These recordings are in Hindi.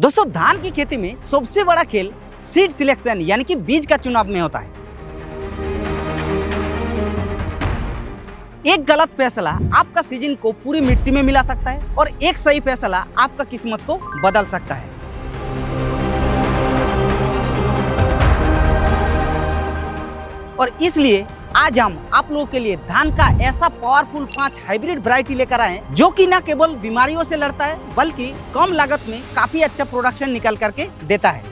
दोस्तों धान की खेती में सबसे बड़ा खेल सीड सिलेक्शन यानी कि बीज का चुनाव में होता है। एक गलत फैसला आपका सीजन को पूरी मिट्टी में मिला सकता है और एक सही फैसला आपका किस्मत को बदल सकता है। और इसलिए आज हम आप लोगों के लिए धान का ऐसा पावरफुल 5 हाइब्रिड वैरायटी लेकर आए हैं जो कि न केवल बीमारियों से लड़ता है बल्कि कम लागत में काफी अच्छा प्रोडक्शन निकल करके देता है।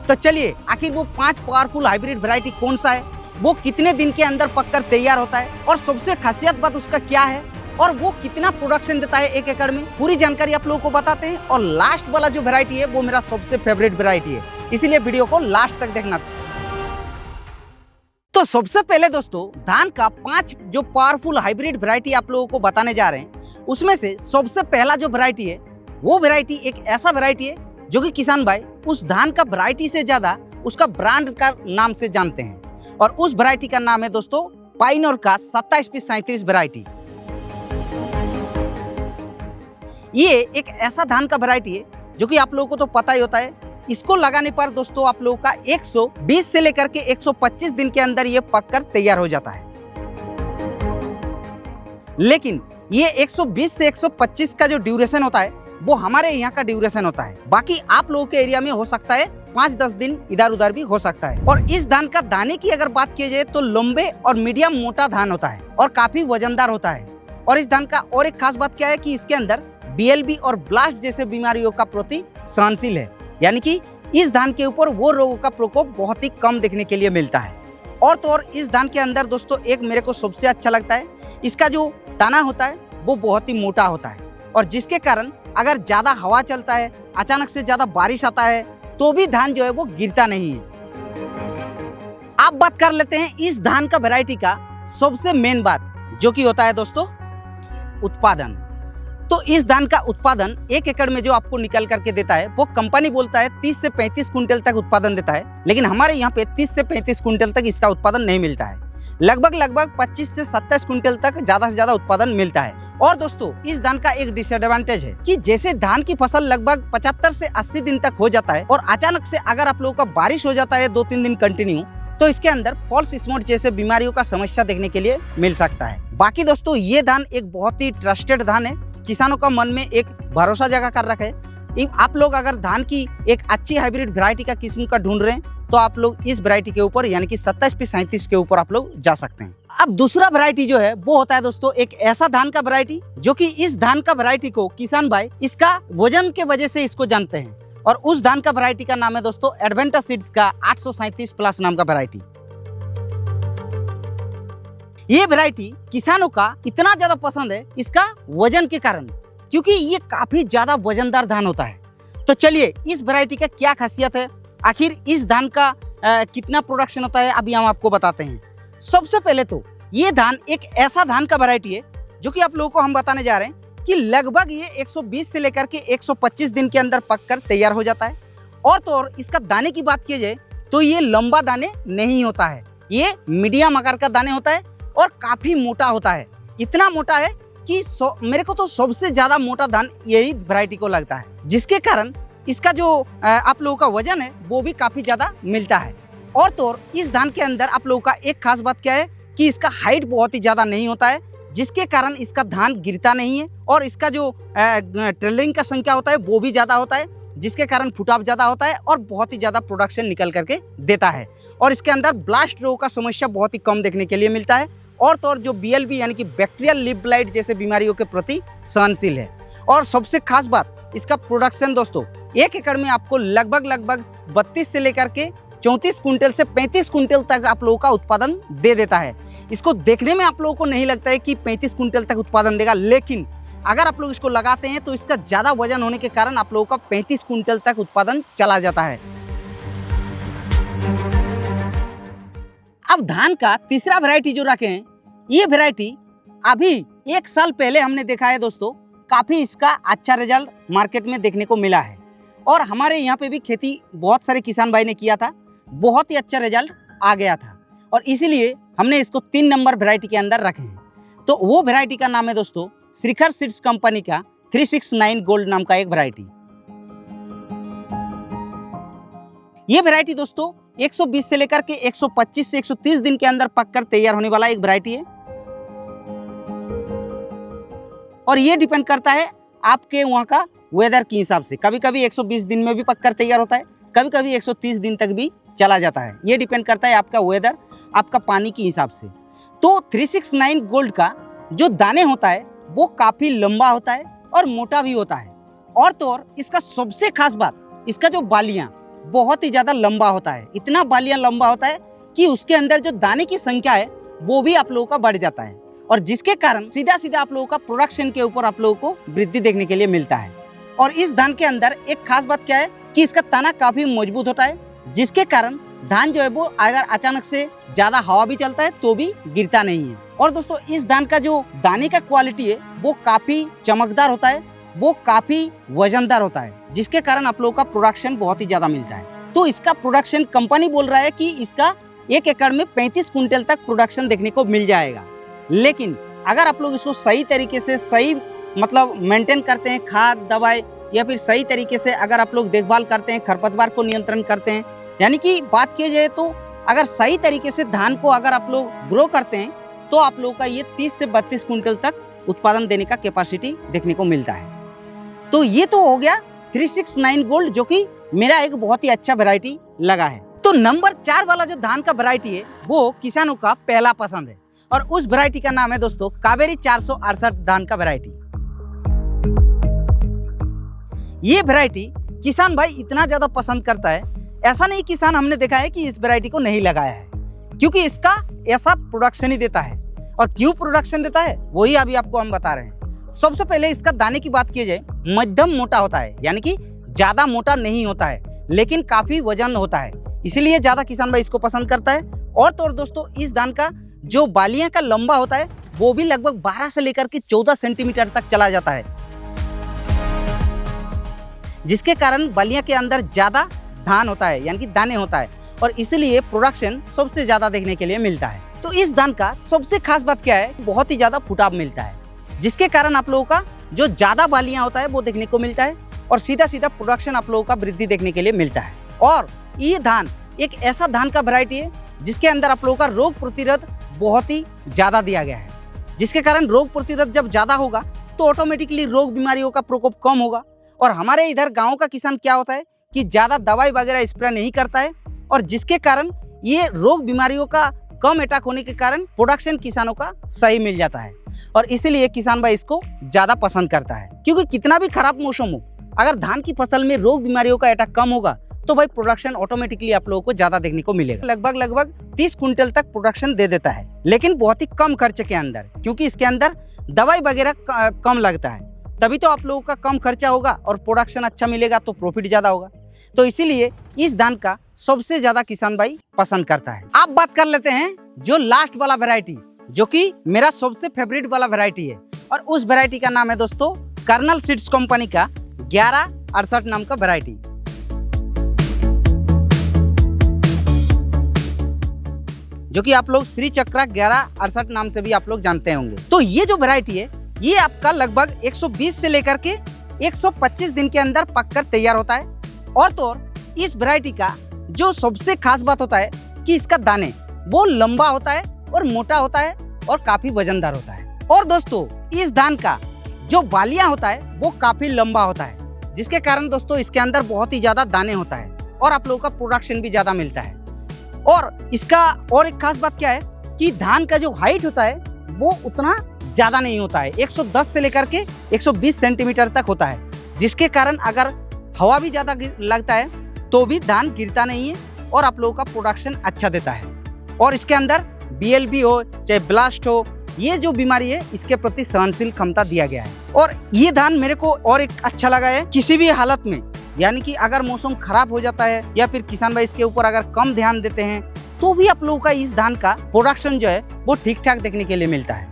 तो चलिए आखिर वो 5 पावरफुल हाइब्रिड वैरायटी कौन सा है, वो कितने दिन के अंदर पककर तैयार होता है और सबसे खासियत बात उसका क्या है और वो कितना प्रोडक्शन देता है 1 एकड़ में, पूरी जानकारी आप लोगों को बताते हैं। और लास्ट वाला जो वैरायटी है वो मेरा सबसे फेवरेट वैरायटी है, इसीलिए वीडियो को लास्ट तक देखना। तो सबसे पहले दोस्तों धान का 5 जो पावरफुल हाइब्रिड वैरायटी आप लोगों को बताने जा रहे हैं, उसमें से सबसे पहला जो वैरायटी है वो वैरायटी एक ऐसा वैरायटी है जो कि किसान भाई उस धान का वैरायटी से ज्यादा उसका ब्रांड का नाम से जानते हैं। और उस वैरायटी का नाम है दोस्तों पाइनोर का 27P37 वैरायटी। ये एक ऐसा धान का वैरायटी है जो कि आप लोगों को तो पता ही होता है, इसको लगाने पर दोस्तों आप लोगों का 120 से लेकर के 125 दिन के अंदर ये पककर तैयार हो जाता है। लेकिन ये 120 से 125 का जो ड्यूरेशन होता है वो हमारे यहाँ का ड्यूरेशन होता है, बाकी आप लोगों के एरिया में हो सकता है 5-10 दिन इधर उधर भी हो सकता है। और इस धान का दाने की अगर बात की जाए तो लंबे और मीडियम मोटा धान होता है और काफी वजनदार होता है। और इस धान का और एक खास बात क्या है कि इसके अंदर BLB और ब्लास्ट जैसे बीमारियों का प्रति सहनशील है, यानी कि इस धान के ऊपर वो रोगों का प्रकोप बहुत ही कम देखने के लिए मिलता है। और तो और इस धान के अंदर दोस्तों एक मेरे को सबसे अच्छा लगता है, इसका जो दाना होता है वो बहुत ही मोटा होता है और जिसके कारण अगर ज्यादा हवा चलता है, अचानक से ज्यादा बारिश आता है तो भी धान जो है वो गिरता नहीं है। आप बात कर लेते हैं इस धान का वैरायटी का सबसे मेन बात जो कि होता है दोस्तों उत्पादन। तो इस धान का उत्पादन 1 एकड़ में जो आपको निकल करके देता है वो कंपनी बोलता है 30 से 35 कुंटल तक उत्पादन देता है, लेकिन हमारे यहाँ पे 30 से 35 कुंटल तक इसका उत्पादन नहीं मिलता है। लगभग 25 से 27 कुंटल तक ज्यादा से ज्यादा उत्पादन मिलता है। और दोस्तों इस धान का एक डिसएडवांटेज है कि जैसे धान की फसल लगभग 75 से 80 दिन तक हो जाता है और अचानक से अगर आप लोगों का बारिश हो जाता है 2-3 दिन कंटिन्यू, तो इसके अंदर फॉल्स स्पॉट जैसे बीमारियों का समस्या देखने के लिए मिल सकता है। बाकी दोस्तों ये धान एक बहुत ही ट्रस्टेड धान है, किसानों का मन में एक भरोसा जगह कर रखा है। आप लोग अगर धान की एक अच्छी हाइब्रिड वैरायटी का किस्म का ढूंढ रहे हैं तो आप लोग इस वैरायटी के ऊपर यानी कि 27P37 के ऊपर आप लोग जा सकते हैं। अब दूसरा वैरायटी जो है वो होता है दोस्तों एक ऐसा धान का वैरायटी जो कि इस धान का वैरायटी को किसान भाई इसका वजन के वजह से इसको जानते हैं और उस धान का वैरायटी का नाम है दोस्तों एडवेंटा सीड्स का 837+ नाम का वैरायटी। ये वैरायटी किसानों का इतना ज्यादा पसंद है इसका वजन के कारण, क्योंकि ये काफी ज्यादा वजनदार धान होता है। तो चलिए इस वैरायटी का क्या खासियत है, आखिर इस धान का कितना प्रोडक्शन होता है, अभी हम आपको बताते हैं। सबसे पहले तो ये धान एक ऐसा धान का वैरायटी है जो कि आप लोगों को हम बताने जा रहे हैं कि लगभग ये 120 से लेकर के 125 दिन के अंदर पककर तैयार हो जाता है। और तो और इसका दाने की बात की जाए तो ये लंबा दाने नहीं होता है, ये मीडियम आकार का दाने होता है और काफी मोटा होता है। इतना मोटा है कि मेरे को तो सबसे ज्यादा मोटा धान यही वैरायटी को लगता है, जिसके कारण इसका जो आप लोगों का वजन है वो भी काफी ज्यादा मिलता है। और तो और इस धान के अंदर आप लोगों का एक खास बात क्या है कि इसका हाइट बहुत ही ज्यादा नहीं होता है, जिसके कारण इसका धान गिरता नहीं है और इसका जो ट्रेलिंग का संख्या होता है वो भी ज्यादा होता है, जिसके कारण फुटाव ज्यादा होता है और बहुत ही ज्यादा प्रोडक्शन निकल करके देता है। और इसके अंदर ब्लास्ट रोग का समस्या बहुत ही कम देखने के लिए मिलता है। और तो और जो BLB यानी कि बैक्टीरियल लीफ ब्लाइट जैसे बीमारियों के प्रति सहनशील है। और सबसे खास बात इसका प्रोडक्शन दोस्तों 1 एकड़ में आपको लगभग 32 से लेकर के 34 कुंटल से 35 कुंटल तक आप लोगों का उत्पादन दे देता है। इसको देखने में आप लोगों को नहीं लगता है कि 35 कुंटल तक उत्पादन देगा, लेकिन अगर आप लोग इसको लगाते हैं तो इसका ज्यादा वजन होने के कारण आप लोगों का 35 कुंटल तक उत्पादन चला जाता है। अब धान का तीसरा वैरायटी जो रखे हैं, ये वैरायटी अभी 1 साल पहले हमने देखा है दोस्तों, काफी इसका अच्छा रिजल्ट मार्केट में देखने को मिला है और हमारे यहाँ पे भी खेती बहुत सारे किसान भाई ने किया था, बहुत ही अच्छा रिजल्ट आ गया था और इसीलिए हमने इसको 3 नंबर वैरायटी के अंदर रखे हैं। तो वो वैरायटी का नाम है दोस्तों श्रीखर सीड्स कंपनी का 369 गोल्ड नाम का एक वैरायटी। ये वैरायटी दोस्तों 120 से लेकर के 125 से 130 दिन के अंदर पककर तैयार होने वाला एक वैरायटी है। और ये डिपेंड करता है आपके वहाँ का वेदर के हिसाब से। कभी कभी 120 दिन में भी पककर तैयार होता है, कभी कभी 130 दिन तक भी चला जाता है। ये डिपेंड करता है आपका वेदर, आपका पानी के हिसाब से। तो 369 गोल्ड का जो दाने होता है वो काफ़ी लंबा होता है और मोटा भी होता है। और तो और इसका सबसे खास बात, इसका जो बालियाँ बहुत ही ज़्यादा लंबा होता है। इतना बालियाँ लंबा होता है कि उसके अंदर जो दाने की संख्या है वो भी आप लोगों का बढ़ जाता है, और जिसके कारण सीधा सीधा आप लोगों का प्रोडक्शन के ऊपर आप लोगों को वृद्धि देखने के लिए मिलता है। और इस धान के अंदर एक खास बात क्या है कि इसका तना काफ़ी मजबूत होता है, जिसके कारण धान जो है वो अगर अचानक से ज़्यादा हवा भी चलता है तो भी गिरता नहीं है। और दोस्तों इस धान का जो दाने का क्वालिटी है वो काफ़ी चमकदार होता है, वो काफ़ी वजनदार होता है, जिसके कारण आप लोगों का प्रोडक्शन बहुत ही ज़्यादा मिलता है। तो इसका प्रोडक्शन कंपनी बोल रहा है कि इसका 1 एकड़ में 35 कुंटल तक प्रोडक्शन देखने को मिल जाएगा। लेकिन अगर आप लोग इसको सही तरीके से सही मतलब मेंटेन करते हैं, खाद दवाई या फिर सही तरीके से अगर आप लोग देखभाल करते हैं, खरपतवार को नियंत्रण करते हैं, यानी कि बात की जाए तो अगर सही तरीके से धान को अगर आप लोग ग्रो करते हैं तो आप लोगों का ये 30 से 32 कुंटल तक उत्पादन देने का कैपेसिटी देखने को मिलता है। तो ये तो हो गया 369 गोल्ड, जो कि मेरा एक बहुत ही अच्छा वैरायटी लगा है। तो नंबर 4 वाला जो धान का वैरायटी है वो किसानों का पहला पसंद है, और उस वैरायटी का नाम है दोस्तों कावेरी 468 धान का वैरायटी। ये वैरायटी किसान भाई इतना ज्यादा पसंद करता है, ऐसा नहीं किसान हमने देखा है कि इस वैरायटी को नहीं लगाया है, क्योंकि इसका ऐसा प्रोडक्शन ही देता है। और क्यों प्रोडक्शन देता है वही अभी आपको हम बता रहे हैं। सबसे पहले इसका दाने की बात की जाए, मध्यम मोटा होता है, यानी कि ज्यादा मोटा नहीं होता है लेकिन काफी वजन होता है, इसीलिए ज्यादा किसान भाई इसको पसंद करता है। और तो और दोस्तों इस धान का जो बालियां का लंबा होता है वो भी लगभग 12 से लेकर के 14 सेंटीमीटर तक चला जाता है, जिसके कारण बालियां के अंदर ज्यादा धान होता है, यानी कि दाने होता है, और इसलिए प्रोडक्शन सबसे ज्यादा देखने के लिए मिलता है। तो इस धान का सबसे खास बात क्या है, बहुत ही ज्यादा फुटाव मिलता है, जिसके कारण आप लोगों का जो ज्यादा बालियां होता है वो देखने को मिलता है, और सीधा सीधा प्रोडक्शन आप लोगों का वृद्धि देखने के लिए मिलता है। और ये धान एक ऐसा धान का वैरायटी है जिसके अंदर आप लोगों का रोग प्रतिरोध बहुत ही ज्यादा दिया गया है, जिसके कारण रोग प्रतिरोध जब ज्यादा होगा तो ऑटोमेटिकली रोग बीमारियों का प्रकोप कम होगा। और हमारे इधर गाँव का किसान क्या होता है कि ज्यादा दवाई वगैरह स्प्रे नहीं करता है, और जिसके कारण ये रोग बीमारियों का कम अटैक होने के कारण प्रोडक्शन किसानों का सही मिल जाता है, और इसीलिए किसान भाई इसको ज्यादा पसंद करता है। क्योंकि कितना भी खराब मौसम हो, अगर धान की फसल में रोग बीमारियों का अटैक कम होगा तो भाई प्रोडक्शन ऑटोमेटिकली आप लोगों को ज्यादा देखने को मिलेगा। लगभग 30 कुंटल तक प्रोडक्शन दे देता है, लेकिन बहुत ही कम खर्चे के अंदर, क्योंकि इसके अंदर दवाई वगैरह कम लगता है, तभी तो आप लोगों का कम खर्चा होगा और प्रोडक्शन अच्छा मिलेगा तो प्रॉफिट ज्यादा होगा। तो इसीलिए इस धान का सबसे ज्यादा किसान भाई पसंद करता है। आप बात कर लेते हैं जो लास्ट वाला वैरायटी, जो कि मेरा सबसे फेवरेट वाला वैरायटी है, और उस वैरायटी का नाम है दोस्तों कर्नल सीड्स कंपनी का 1168 नाम का वैरायटी। जो कि आप लोग श्री चक्रा 1168 नाम से भी आप लोग जानते होंगे। तो ये जो वैरायटी है ये आपका लगभग 120 से लेकर के 125 दिन के अंदर पककर तैयार होता है। और तो और इस वैरायटी का जो सबसे खास बात होता है कि इसका दाने वो लंबा होता है और मोटा होता है और काफी वजनदार होता है। और दोस्तों इस धान का जो बालियां होता है वो काफी लंबा होता है, जिसके कारण दोस्तों इसके अंदर बहुत ही ज्यादा दाने होता है और आप लोगों का प्रोडक्शन भी ज्यादा मिलता है। और इसका और एक खास बात क्या है कि धान का जो हाइट होता है वो उतना ज्यादा नहीं होता है, 110 से लेकर के 120 सेंटीमीटर तक होता है, जिसके कारण अगर हवा भी ज्यादा लगता है तो भी धान गिरता नहीं है और आप लोगों का प्रोडक्शन अच्छा देता है। और इसके अंदर BLB हो चाहे ब्लास्ट हो, ये जो बीमारी है इसके प्रति सहनशील क्षमता दिया गया है। और ये धान मेरे को और एक अच्छा लगा है, किसी भी हालत में, यानी कि अगर मौसम खराब हो जाता है या फिर किसान भाई इसके ऊपर अगर कम ध्यान देते हैं तो भी आप लोगों का इस धान का प्रोडक्शन जो है वो ठीक ठाक देखने के लिए मिलता है।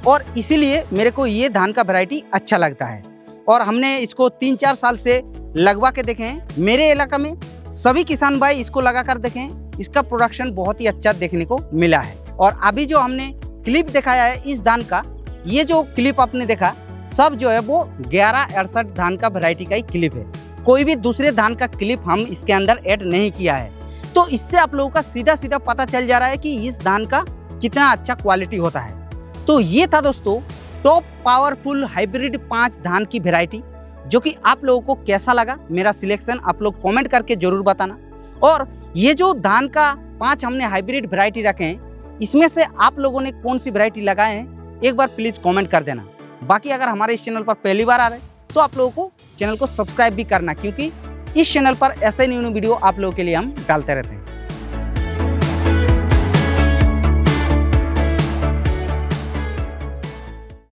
और इसीलिए मेरे को ये धान का वैरायटी अच्छा लगता है, और हमने इसको 3-4 साल से लगवा के देखे हैं। मेरे इलाका में सभी किसान भाई इसको लगा कर देखें, इसका प्रोडक्शन बहुत ही अच्छा देखने को मिला है। और अभी जो हमने क्लिप दिखाया है इस धान का, ये जो क्लिप आपने देखा सब जो है वो 1168 धान का वैरायटी का ही क्लिप है। कोई भी दूसरे धान का क्लिप हम इसके अंदर ऐड नहीं किया है। तो इससे आप लोगों का सीधा सीधा पता चल जा रहा है कि इस धान का कितना अच्छा क्वालिटी होता है। तो ये था दोस्तों टॉप पावरफुल हाइब्रिड 5 धान की वैरायटी, जो कि आप लोगों को कैसा लगा मेरा सिलेक्शन आप लोग कमेंट करके जरूर बताना। और ये जो धान का 5 हमने हाइब्रिड वैरायटी रखे हैं, इसमें से आप लोगों ने कौन सी वैरायटी लगाए हैं एक बार प्लीज़ कमेंट कर देना। बाकी अगर हमारे इस चैनल पर पहली बार आ रहे हैं तो आप लोगों को चैनल को सब्सक्राइब भी करना, क्योंकि इस चैनल पर ऐसे न्यू वीडियो आप लोगों के लिए हम डालते रहते हैं।